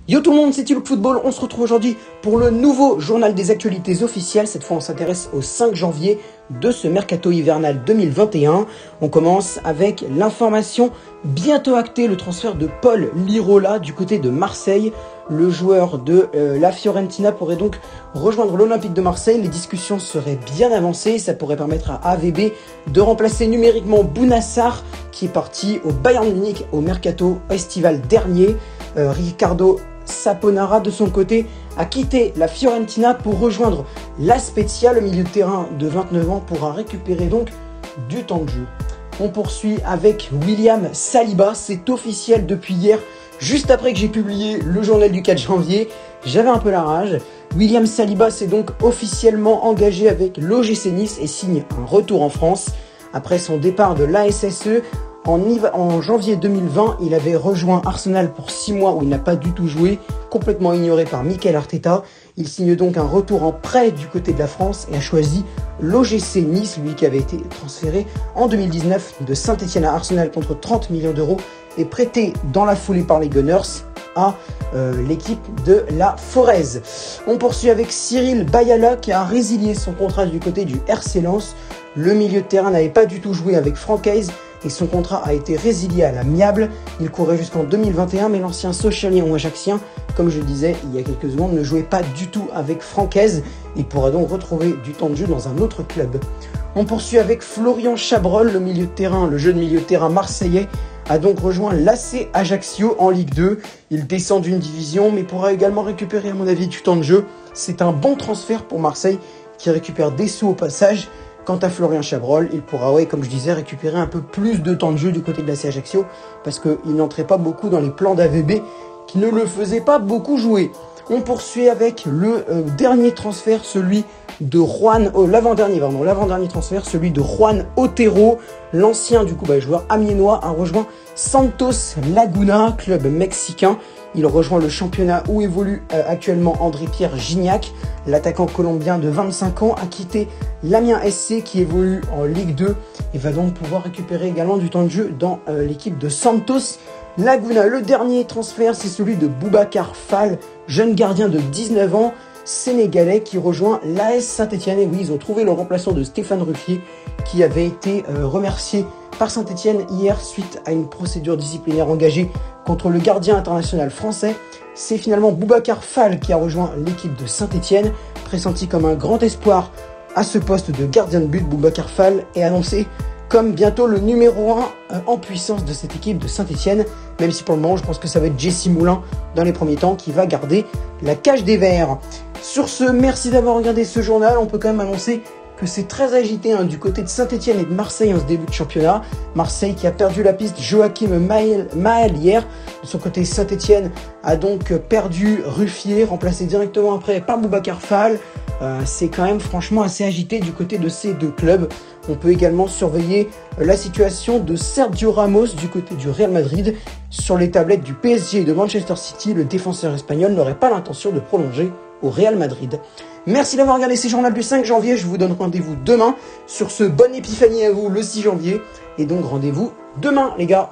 Yo tout le monde, c'est Tilouk Football. On se retrouve aujourd'hui pour le nouveau journal des actualités officielles. Cette fois, on s'intéresse au 5 janvier de ce mercato hivernal 2021. On commence avec l'information bientôt actée, le transfert de Paul Lirola du côté de Marseille. Le joueur de la Fiorentina pourrait donc rejoindre l'Olympique de Marseille. Les discussions seraient bien avancées. Ça pourrait permettre à AVB de remplacer numériquement Bounassar, qui est parti au Bayern Munich au mercato estival dernier. Ricardo Saponara, de son côté, a quitté la Fiorentina pour rejoindre la Spezia. Le milieu de terrain de 29 ans pourra récupérer donc du temps de jeu. On poursuit avec William Saliba. C'est officiel depuis hier, juste après que j'ai publié le journal du 4 janvier. J'avais un peu la rage. William Saliba s'est donc officiellement engagé avec l'OGC Nice et signe un retour en France. Après son départ de l'ASSE, en janvier 2020, il avait rejoint Arsenal pour 6 mois où il n'a pas du tout joué, complètement ignoré par Mikel Arteta. Il signe donc un retour en prêt du côté de la France et a choisi l'OGC Nice, lui qui avait été transféré en 2019 de Saint-Etienne à Arsenal contre 30 millions d'euros et prêté dans la foulée par les Gunners à l'équipe de la Forez. On poursuit avec Cyril Bayala qui a résilié son contrat du côté du RC Lens. Le milieu de terrain n'avait pas du tout joué avec Francaise et son contrat a été résilié à l'amiable. Il courait jusqu'en 2021, mais l'ancien Sochaliens ou Ajaxien, comme je le disais il y a quelques secondes, ne jouait pas du tout avec Francaise. Il pourra donc retrouver du temps de jeu dans un autre club. On poursuit avec Florian Chabrol, le milieu de terrain, le jeune milieu de terrain marseillais, a donc rejoint l'AC Ajaccio en Ligue 2. Il descend d'une division, mais pourra également récupérer, à mon avis, du temps de jeu. C'est un bon transfert pour Marseille, qui récupère des sous au passage. Quant à Florian Chabrol, il pourra, comme je disais, récupérer un peu plus de temps de jeu du côté de l'AC Ajaccio, parce qu'il n'entrait pas beaucoup dans les plans d'AVB, qui ne le faisaient pas beaucoup jouer. On poursuit avec le dernier transfert, celui de Juan, l'avant-dernier transfert, celui de Juan Otero, l'ancien joueur amiénois, a rejoint Santos Laguna, club mexicain. Il rejoint le championnat où évolue actuellement André-Pierre Gignac. L'attaquant colombien de 25 ans a quitté l'Amiens SC qui évolue en Ligue 2 et va donc pouvoir récupérer également du temps de jeu dans l'équipe de Santos Laguna. Le dernier transfert, c'est celui de Boubacar Fall, jeune gardien de 19 ans, sénégalais, qui rejoint l'AS Saint-Etienne. Et oui, ils ont trouvé le remplaçant de Stéphane Ruffier, qui avait été remercié par Saint-Etienne hier suite à une procédure disciplinaire engagée contre le gardien international français. C'est finalement Boubacar Fall qui a rejoint l'équipe de Saint-Etienne, pressenti comme un grand espoir à ce poste de gardien de but. Boubacar Fall est annoncé comme bientôt le numéro 1 en puissance de cette équipe de Saint-Etienne, même si pour le moment je pense que ça va être Jesse Moulin dans les premiers temps qui va garder la cage des Verts. Sur ce, merci d'avoir regardé ce journal. On peut quand même annoncer que c'est très agité du côté de Saint-Etienne et de Marseille en ce début de championnat. Marseille qui a perdu la piste Joachim Mahel hier. De son côté, Saint-Etienne a donc perdu Ruffier, remplacé directement après par Boubacar Fall. C'est quand même franchement assez agité du côté de ces deux clubs. On peut également surveiller la situation de Sergio Ramos du côté du Real Madrid. Sur les tablettes du PSG et de Manchester City, le défenseur espagnol n'aurait pas l'intention de prolonger au Real Madrid. Merci d'avoir regardé ces journaux du 5 janvier. Je vous donne rendez-vous demain. Sur ce, bonne épiphanie à vous le 6 janvier. Et donc rendez-vous demain les gars.